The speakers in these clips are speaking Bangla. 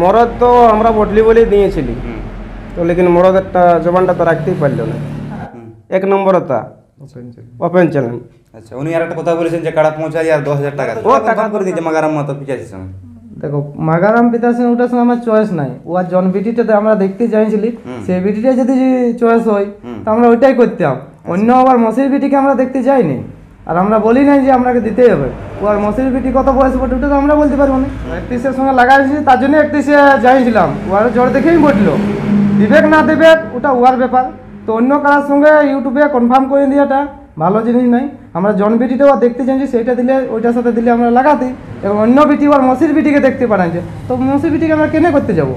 মরদ তো আমরা বদলি বলেই দিয়েছিলি, তো লেকিন মরদেরটা জবানটা তো রাখতেই পারলো না। এক নম্বরটা ওপেন চ্যালেঞ্জ। আচ্ছা, উনি আর একটা কথা বলেছেন যে কাড়া পৌঁছাই আর 10,000 টাকা ও টাকা করে দিয়েছে মাগারাম মাতো পিছাইছে সঙ্গে। দেখো মাগারাম পিতার সঙ্গে ওটার সঙ্গে আমার চয়েস নাই। ও আর জন বিটিটাতে আমরা দেখতে চাইছিলি, সেই বিটিটা যদি চয়েস হয় তো আমরা ওইটাই করতাম। অন্য আবার মসির বিটিকে আমরা দেখতে যাইনি, আর আমরা বলি নাই যে আপনাকে দিতেই হবে। ও আর মসির বিটি কত বয়স বটে ওটা তো আমরা বলতে পারবো না। 31-এর সঙ্গে লাগাইছি, তার জন্য 31-এ যাইছিলাম। ও আর জ্বর দেখেই বটলো, দিবেক না দেবেক ওটা ওয়ার ব্যাপার। তো অন্য কারার সঙ্গে ইউটিউবে কনফার্ম করে দিয়াটা ভালো জিনিস নাই। আমরা জন বিটিটাও দেখতে চাইছি, সেইটা দিলে ওইটার সাথে দিলে আমরা লাগাতে, এবং অন্য বিটি আর মসির বিটিকে দেখতে পারাইছে, তো মসির বিটিকে আমরা কেনে করতে যাবো?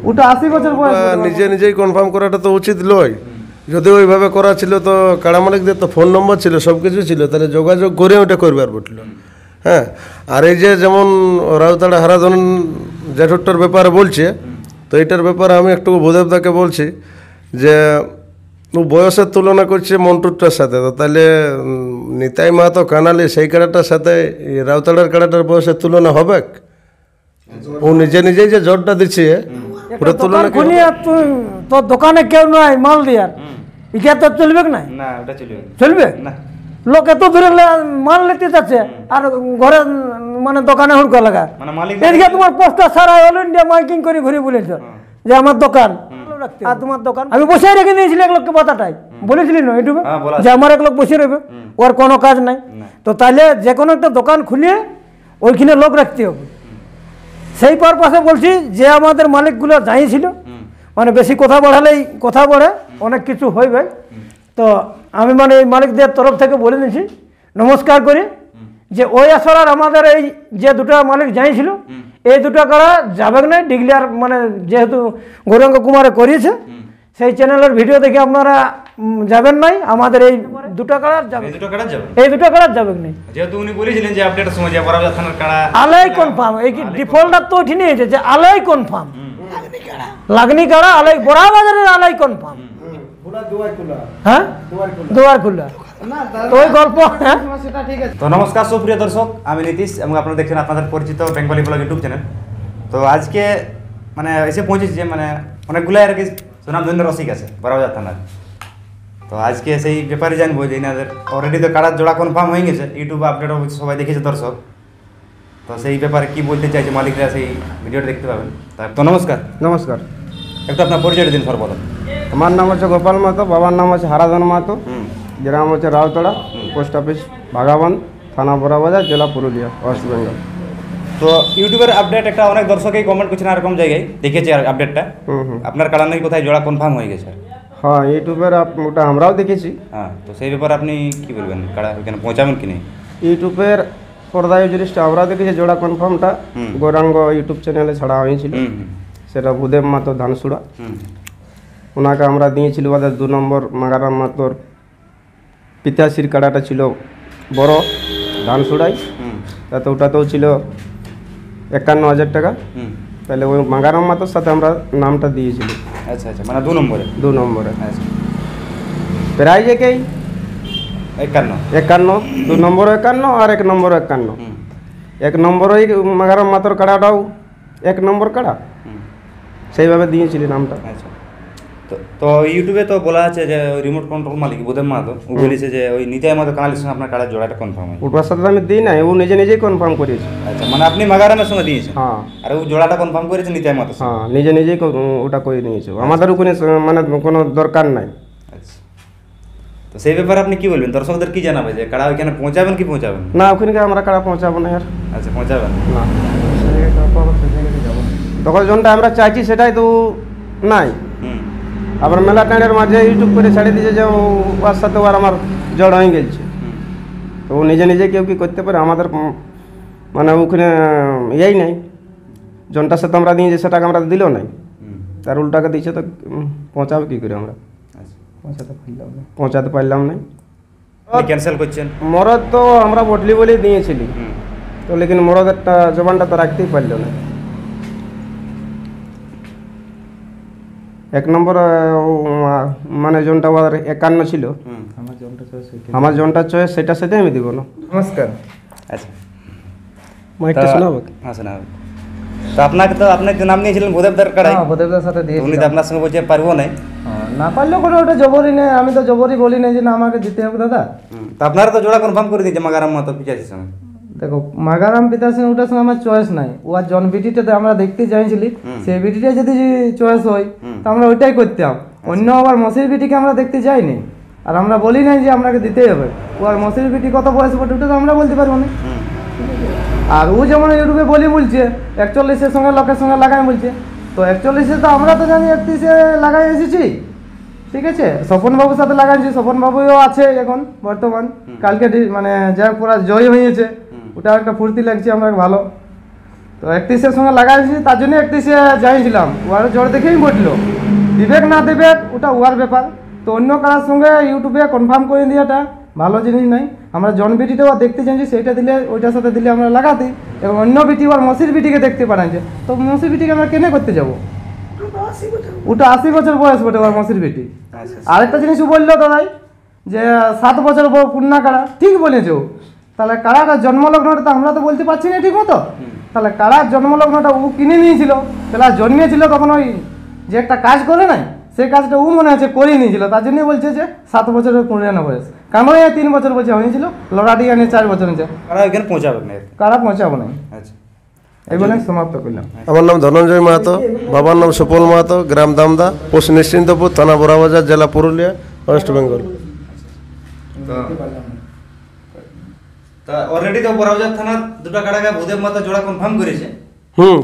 ওটা 80 বছর বয়স। নিজে নিজেই কনফার্ম করাটা তো উচিত নয়। যদি ওইভাবে করা ছিল তো কাড়া মালিকদের তো ফোন নম্বর ছিল, সব কিছু ছিল, তাহলে যোগাযোগ করে ওটা করবার বটল। হ্যাঁ, আর এই যে যেমন রাউতাড়া হারাধন জেঠুরটার ব্যাপারে বলছে, তো এটার ব্যাপারে আমি একটু ভূদেবদাকে বলছি যে ও বয়সের তুলনা করছে মন্টুরটার সাথে, তো তাহলে নিতাই মাহাতো কানালি সেই কাড়াটার সাথে রাউতাড়ার কাড়াটার বয়সের তুলনা হবে? ও নিজে নিজেই যে জটটা দিচ্ছে ওটা তুলনা তোর দোকানে কেউ নাই মাল দিয়ার, এটা তো চলবে না? না, ওটা চলবে চলবে না। লোক এত দূরে মাল নিতে যাচ্ছে আর ঘরে মানে দোকানে হুড়কা লাগা। মানে মালিক এদিকে তোমার পোস্টার সারা অল ইন্ডিয়া মাইকিং করে ঘুরে বলেছ যে আমার দোকান আর তোমার দোকান। আমি বসে রেখে দিয়েছিলি এক লোককে বাতাটাই, বলেছিলি না ইউটিউবে যে আমার এক লোক বসে রইবে, ওর কোনো কাজ নাই। তো তাহলে যে কোনো একটা দোকান খুলে ওইখানে লোক রাখতে হবে। সেই পারপাসে বলছি যে আমাদের মালিকগুলো যাইছিল, মানে বেশি কথা বাড়ালেই কথা বাড়ে, অনেক কিছু হইবে। তো আমি মানে এই মালিকদের তরফ থেকে বলে দিয়েছি নমস্কার করি যে ওই আসরার আমাদের এই যে দুটো মালিক যাইছিল এই দুটো কাড়া যাবে না ডিক্লেয়ার, মানে যেহেতু গৌরাঙ্গ কুমারে করিয়েছে সেই চ্যানেলের ভিডিও দেখে আপনারা যাবেন নাই। আমাদের এই দুটো কাড়া যাবে, এই দুটো কাড়া যাবে না, যেহেতু উনি বলেছিলেন যে আপডেটের সময় যে বড়বাজার থানার কাড়া আলাই কনফার্ম। এই ডিফল্টার তো ঠিক হয়েছে যে আলাই কনফার্ম, লাগনি কাড়া আলাই বড়বাজারের আলাই কনফার্ম। হ্যাঁ, দুয়ার খোলা ওই গল্প। তো নমস্কার সুপ্রিয় দর্শক, আমি নীতিশ এবং আপনারা দেখছেন আপনাদের পরিচিত বেঙ্গলি ব্লগ ইউটিউব চ্যানেল। তো আজকে মানে এসে পৌঁছেছি যে মানে অনেকগুলো আর কি সুনামধন্য রসিক আছে বড়বাজার থানার। তো আজকে সেই ব্যাপারে জানবো যে এনাদের অলরেডি তো কাড়ার জোড়া কনফার্ম হয়ে গেছে, ইউটিউবে আপডেট সবাই দেখেছে দর্শক। তো সেই ব্যাপারে কি বলতে চাইছে মালিকরা সেই ভিডিওটা দেখতে পাবেন। তো নমস্কার। নমস্কার। একটু আপনার পরিচয় দিন সর্বপ্রথম। আমার নাম হচ্ছে গোপাল মাহাতো, বাবার নাম হচ্ছে হারাধন মাহাতো, গ্রাম হচ্ছে রাউতড়া, পোস্ট অফিস ভাগাবান, থানা বড়বাজার, জেলা পুরুলিয়া, ওয়েস্ট বেঙ্গল। তো ইউটিউবের আপডেট একটা অনেক দর্শকেই কমেন্ট করছেন এরকম জায়গায় দেখেছি আর আপডেটটা আপনার কারণ নাকি কোথায় জোড়া কনফার্ম হয়ে গেছে। হ্যাঁ, ইউটিউবের ওটা আমরাও দেখেছি। হ্যাঁ, তো সেই ব্যাপারে আপনি কি বলবেন, কাড়া ওইখানে পৌঁছাবেন কি নেই? ইউটিউবের পর্দায় জিনিসটা আমরাও দেখেছি, জোড়া কনফার্মটা গৌরাঙ্গ ইউটিউব চ্যানেলে ছাড়া হয়েছিল, সেটা ভূদেব মাহাতো ধানসুড়া, ওনাকে আমরা দিয়েছিল। ওদের 2 নম্বর মাগারাম মাহাতোর পিতাশ্রীর কাড়াটা ছিল বড় ধানসুড়াই, তাতে ওটাতেও ছিল 51,000 টাকা। তাহলে ওই মাগারাম মাহাতোর সাথে আমরা নামটা দিয়েছিলি। আচ্ছা আচ্ছা, মানে 2 নম্বরে। 2 নম্বরে আচ্ছা, প্রাইজ একেই 51, 2 নম্বর 51 আর 1 নম্বর 51। 1 নম্বরই মাগারাম মাহাতোর কাড়াটাও 1 নম্বর কাড়া, সেইভাবে দিয়েছিলি নামটা। আচ্ছা, তো ইউটিউবে তো বলা আছে যে ওই রিমোট কন্ট্রোল মালিক ভূদেব মাহাতো ও বলেছে যে ওই নিতাই মাহাতো কানালির সঙ্গে আপনার কাড়ার জোড়াটা কনফার্ম হয়। ওটার সাথে আমি দিই নাই, ও নিজে নিজেই কনফার্ম করেছে। আচ্ছা, মানে আপনি মাগারামের সঙ্গে দিয়েছেন? হ্যাঁ। আর ও জোড়াটা কনফার্ম করেছে নিতাই মাহাতো? হ্যাঁ, নিজে নিজেই ওটা করে নিয়েছে, আমাদের ওখানে মানে কোনো দরকার নাই। আচ্ছা, তো সেই ব্যাপারে আপনি কি বলবেন, দর্শকদের কি জানাবে যে কাড়া ওইখানে পৌঁছাবেন কি পৌঁছাবেন না? ওখানে আমরা কাড়া পৌঁছাবো না আর। আচ্ছা, পৌঁছাবেন না, তখন যেটা আমরা চাইছি সেটাই তো নাই। আবার মেলা টাইমের মাঝে ইউটিউব করে ছাড়ে দিয়েছে যে ওর সাথে আর আমার জড় হয়ে গেছে। তো ও নিজে নিজে কেউ কি করতে পারে? আমাদের মানে ওখানে ইয়েই নাই, জনটার সাথে আমরা দিয়েছি সেটাকে আমরা দিলেও নাই, তার উল্টাকে দিয়েছে। তো পৌঁছাবে কী করে আমরা? পৌঁছাতে পারলাম না। ক্যান্সেল করছেন? মরদ তো আমরা বদলি বলেই দিয়েছিলি, তো লেকিন মরদেরটা জবানটা তো রাখতেই পারলো না। 1 নম্বর মানে জনটা ওদের 51 ছিল, আমার জনটা চয়েস সেটার সাথে আমি দিব না। নমস্কার। আচ্ছা, মাইকটা শোনাবো? হ্যাঁ, শোনাবো। তো আপনাকে নাম নিয়েছিলেন ভূদেবদার কাড়াই, হ্যাঁ ভূদেবদার সাথে তো দিয়েছি। উনি তো আপনার সঙ্গে বলছে পারবো না। না পারলেও কোনো ওটা জবরই নেই, আমি তো জবরই বলি না যে না আমাকে দিতে হবে দাদা। তো আপনারা তো জোড়া কনফার্ম করে দিয়েছে মাগারাম মাতো পিছাচির সঙ্গে। দেখো মাগারাম পিতা সিং ওটার সঙ্গে আমার চয়েস নাই, ও আর জন ভিডিওটাতে আমরা দেখতে চাইছিলি, সেই ভিডিওটা যদি চয়েস হয় তো আমরা ওইটাই করতাম। অন্য আবার মসির ভিডিওকে আমরা দেখতে যাইনি, আর আমরা বলি নাই যে আপনাকে দিতেই হবে। ও আর মসির ভিডিও কত বয়স বটে ওটা তো আমরা বলতে পারবো না। আর ও যেমন ইউটিউবে বলছে 41-এর সঙ্গে লোকের সঙ্গে লাগাই বলছে, তো 41-এ তো আমরা তো জানি 31-এ লাগাই এসেছি, ঠিক আছে। স্বপন বাবুর সাথে লাগাইছি, স্বপন বাবুও আছে এখন বর্তমান, কালকে মানে যা পুরা জয় হয়েছে, ওটা একটা ফুর্তি লাগছে আমরা ভালো। তো 31-এর সঙ্গে লাগাইছি, তার জন্য 31-এ যাইছিলাম, ওর জ্বর দেখেই বললো, বিবেক না দেবে ওটা ওয়ার ব্যাপার। তো অন্য কারোর সঙ্গে ইউটিউবে কনফার্ম করে দিয়েটা ভালো জিনিস নাই। আমরা জন বিটিটাও দেখতে চাইছি, সেইটা দিলে ওইটার সাথে দিলে আমরা লাগাতে, এবং অন্য বিটি আর মসির বিটিকে দেখতে পারাইছে, তো মসির বিটিকে আমরা কেনে করতে যাবো? ওটা 80 বছর বয়স বটে ওর মসির বিটি। আরেকটা জিনিস বললো দাদাই যে 7 বছর পূর্ণা কাড়া, ঠিক বলেছে ও। তাহলে কাড়াটা জন্মলগ্নটা তো আমরা তো বলতে পারছি না ঠিক মতো, তাহলে কাড়ার জন্মলগ্নটা ও কিনে নিয়েছিল, তাহলে জন্মেছিল তখন ওই যে একটা কাজ করে নাই, সেই কাজটা ও মনে আছে করে নিয়েছিল, তার জন্যই বলছে যে 7 বছরের পূর্ণ বয়স। কারণ 3 বছর বলছে হয়েছিল, লড়াটি আনে 4 বছর হয়েছে, কারা এখানে পৌঁছাবে না। কারা পৌঁছাবো না। আচ্ছা, এই বলে সমাপ্ত করলাম। আমার নাম ধনঞ্জয় মাহাতো, বাবার নাম সুপল মাহাতো, গ্রাম দামদা, পোস্ট নিশ্চিন্তপুর, থানা বড়াবাজার, জেলা পুরুলিয়া, ওয়েস্ট বেঙ্গল। তা অলরেডি তো বড়বাজার থানার দুটো কাড়াকে ভূদেব মাতা জোড়া কনফার্ম করেছে।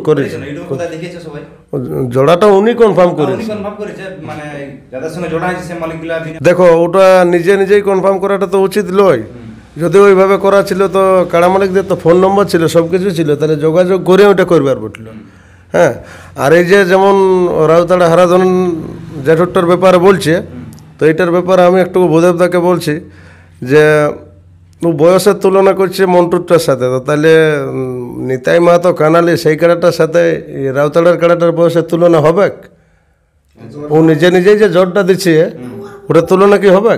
করেছে। ইউটিউবে কোথায় দেখিয়েছে সবাই? জোড়াটা উনি কনফার্ম উনি করেছে। কনফার্ম করেছে, মানে যাদের সঙ্গে জোড়া আছে সে মালিকগুলা দেখো ওটা নিজেই কনফার্ম করাটা তো উচিত নয়। যদি ওইভাবে করা ছিল তো কাড়া মালিকদের তো ফোন নম্বর ছিল, সব কিছু ছিল, তাহলে যোগাযোগ করে ওটা করবার বটল। হ্যাঁ, আর এই যে যেমন রাউতাড়া হারাধন জেঠুরটার ব্যাপারে বলছে, তো এটার ব্যাপারে আমি একটু ভূদেবদাকে বলছি যে ও বয়সের তুলনা করছে মন্টুরটার সাথে, তো তাহলে নিতাই মাহাতো কানালি সেই কাড়াটার সাথে রাউতাড়ার কাড়াটার বয়সের তুলনা হবে? ও নিজেই যে জোরটা দিচ্ছে ওটার তুলনা কি হবে?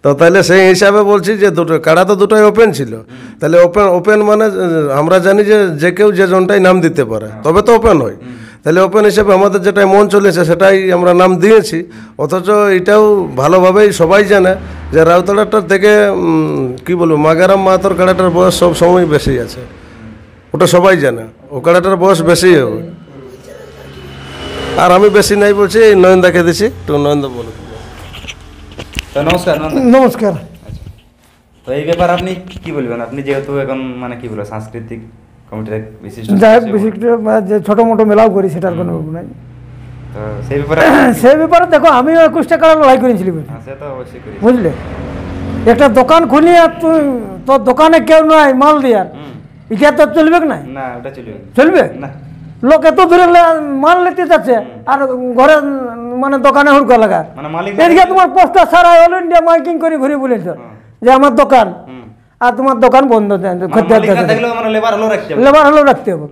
তো তাহলে সেই হিসাবে বলছি যে কাড়া তো দুটোই ওপেন ছিল, তাহলে ওপেন মানে আমরা জানি যে কেউ যে জনটাই নাম দিতে পারে তবে তো ওপেন হয়, তাহলে ওপেন হিসেবে আমাদের যেটাই মন চলেছে সেটাই আমরা নাম দিয়েছি। অথচ এটাও ভালোভাবেই সবাই জানে যে রাউতাড়াটার থেকে কি বলবো মাগারাম মাহাতোর কাড়াটার বয়স সব সময় বেশি আছে, ওটা সবাই জানে, ও কাড়াটার বয়স বেশি হবে। আর আমি বেশি নাই বলছি, এই নয়নদাকে দিছি, তো নয়নদা বলো। তো নমস্কার নন্দা। নমস্কার। তো এই ব্যাপার আপনি কি বলবেন? আপনি যেহেতু এখন মানে কি বলবো সাংস্কৃতিক কমিটির বিশিষ্ট যাই হোক সদস্য, বিশিষ্ট যে ছোটো মোটো মেলাও করি, সেটার কোনো ব্যাপার নাই। তো সেই ব্যাপারে সেই ব্যাপারে দেখো আমিও 21 টাকা লড়াই করেছিলি, হ্যাঁ, সে তো অবশ্যই করি। বুঝলে, একটা দোকান খুলিয়ে তুই তোর দোকানে কেউ নয় মাল দেওয়ার, এটা তো চলবে না? না ওটা চলবে না। চলবে না, লোক এত দূরে মাল নিতে যাচ্ছে আর ঘরে মানে দোকানে হুড়কা লাগা, মানে মালিক এদিকে তোমার পোস্টার সারা অল ইন্ডিয়া মাইকিং করে ঘুরে বলেছ যে আমার দোকান, আর তোমার দোকান বন্ধ, মালিক না থাকলেও মানে লেবার হলো রাখতে হবে। লেবার হলেও রাখতে হবে।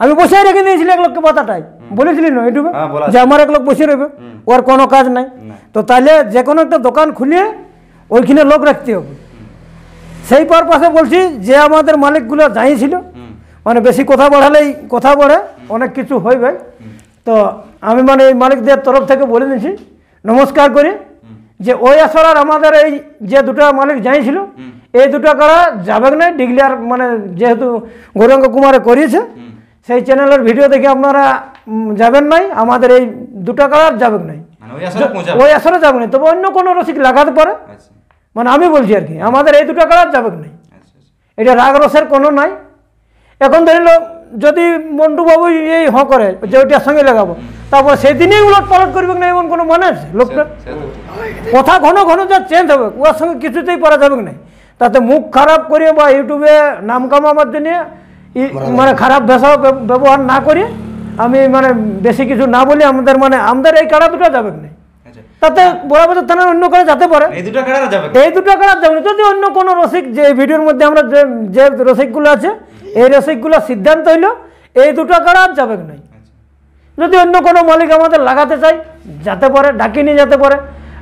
আমি বসে রেখে দিয়েছিলি এক লোককে কথাটাই বলেছিলি না ইউটিউবে, হ্যাঁ, বলা যে আমার এক লোক বসে রইবে, ওর কোনো কাজ নাই। তো তাহলে যে কোনো একটা দোকান খুলিয়ে ওইখানে লোক রাখতে হবে। সেই পারপাসে বলছি যে আমাদের মালিকগুলো যাইছিল, মানে বেশি কথা বাড়ালেই কথা বাড়ে, অনেক কিছু হইবে। তো আমি মানে এই মালিকদের তরফ থেকে বলে দিয়েছি নমস্কার করি যে ওই আসরার আমাদের এই যে দুটো মালিক যাইছিল এই দুটো কাড়া যাবে না ডিগলিয়ার, মানে যেহেতু গৌরাঙ্গ কুমারে করিয়েছে সেই চ্যানেলের ভিডিও দেখে আপনারা যাবেন নাই, আমাদের এই দুটো কাড়া যাবে নাই, মানে ওই আসলে পৌঁছাবে। ওই আসরে যাবে না, তবে অন্য কোনো রসিক লাগাতে পারে, আচ্ছা, মানে আমি বলছি আর কি আমাদের এই দুটো কাড়া যাবে নাই। আচ্ছা, আচ্ছা। এটা রাগ রসের কোনো নাই। এখন ধরিল যদি মন্টু বাবু এই করে যে ওইটার সঙ্গে লাগাবো, তারপর সেদিনেই উলট পালট করবে না এমন কোনো মানে আছে লোকটা? সে তো ঠিক। কথা ঘন ঘন যা চেঞ্জ হবে ওর সঙ্গে কিছুতেই পারা যাবে না। তাতে মুখ খারাপ করে বা ইউটিউবে নাম কামাবার জন্য মানে খারাপ ভাষা ব্যবহার না করে আমি মানে বেশি কিছু না বলি, আমাদের এই কাড়া দুটো যাবে না। আচ্ছা, তাতে বড়াবাজার থানার অন্য কাড়া যেতে পারে, এই দুটো কাড়া যাবে। এই দুটো কাড়া যাবে না। যদি অন্য কোনো রসিক, যে ভিডিওর মধ্যে আমরা যে রসিকগুলো আছে এই রসিকগুলো সিদ্ধান্ত হইলো এই দুটো কাড়া যাবে না। যদি অন্য কোনো মালিক আমাদের লাগাতে চাই যেতে পারে, ডাকি নিয়ে যেতে পারে।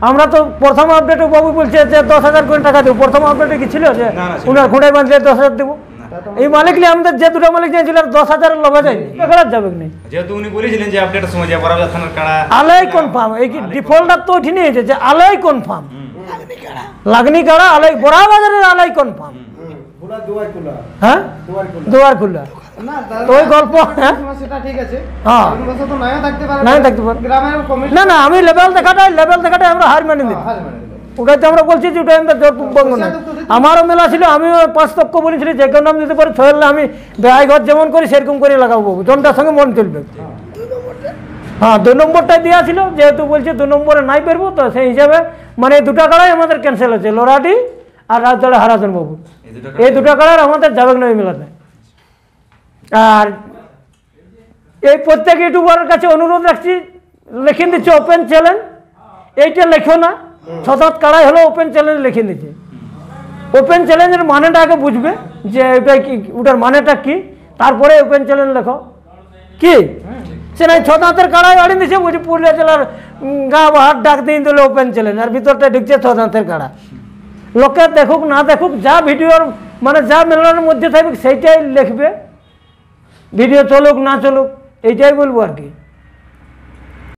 আমরা তো প্রথম আপডেটে বাবু বলছে যে 10,000 করে টাকা দেবো, প্রথম আপডেটে কি ছিল যে না, ছিল উনার ঘোড়ায় বাঁধলে 10,000 দেবো? এই মালিক নিয়ে আমাদের যে দুটো মালিক দিয়েছিল 10,000 লোভে যায়নি টাকা যাবে না যেহেতু উনি বলেছিলেন যে আপডেটের সময় যে বড়বাজার থানার কাড়া আলাই কনফার্ম এই কি ডিফল্টার তো উঠি নিয়েছে যে আলাই কনফার্ম লাগনি কাড়া আলাই বড়া বাজারের আলাই কনফার্ম হ্যাঁ দুয়ার খোলা তো ওই গল্প হ্যাঁ সেটা ঠিক আছে হ্যাঁ তো নাও থাকতে পারে নাই থাকতে পারে গ্রামের কমিটি না না আমি লেভেল দেখাটাই আমরা হার মেনে দিই ওটাতে আমরা বলছি যে ওটা আমাদের জোরপূর্বক নয় আমারও মেলা ছিল আমি 5 তক্ক বলেছিলি যে কেউ নাম দিতে পারি ছয়ের আমি বেহাই ঘর যেমন করি সেরকম করে লাগাবো জনটার সঙ্গে মন চলবে হ্যাঁ 2 নম্বরটাই দেওয়া ছিল যেহেতু বলছে 2 নম্বরে নাই পারবো তো সেই হিসাবে মানে এই দুটা কাড়াই আমাদের ক্যান্সেল হচ্ছে লোরাডি আর রাজদলে হারাধন বাবু এই দুটা কাড়ার আমাদের যাবে না ওই মেলাতে আর এই প্রত্যেক ইউটিউবারের কাছে অনুরোধ রাখছি লিখে দিচ্ছে ওপেন চ্যালেঞ্জ এইটা লেখো না 6-7 কাড়াই হলো ওপেন চ্যালেঞ্জ লিখে দিচ্ছে ওপেন চ্যালেঞ্জের মানেটা আগে বুঝবে যে ওটা কি ওটার মানেটা কি তারপরে ওপেন চ্যালেঞ্জ লেখো কি সে নাই 6 কাড়াই আড়ি দিচ্ছে বলছি পুরুলিয়া জেলার গা হাট ডাক দিয়ে দিলে ওপেন চ্যালেঞ্জ আর ভিতরটা ঢুকছে 6 কাড়া লোকে দেখুক না দেখুক যা ভিডিওর মানে যা মেলার মধ্যে থাকবে সেইটাই লিখবে ভিডিও চলুক না চলুক এইটাই বলবো আর কি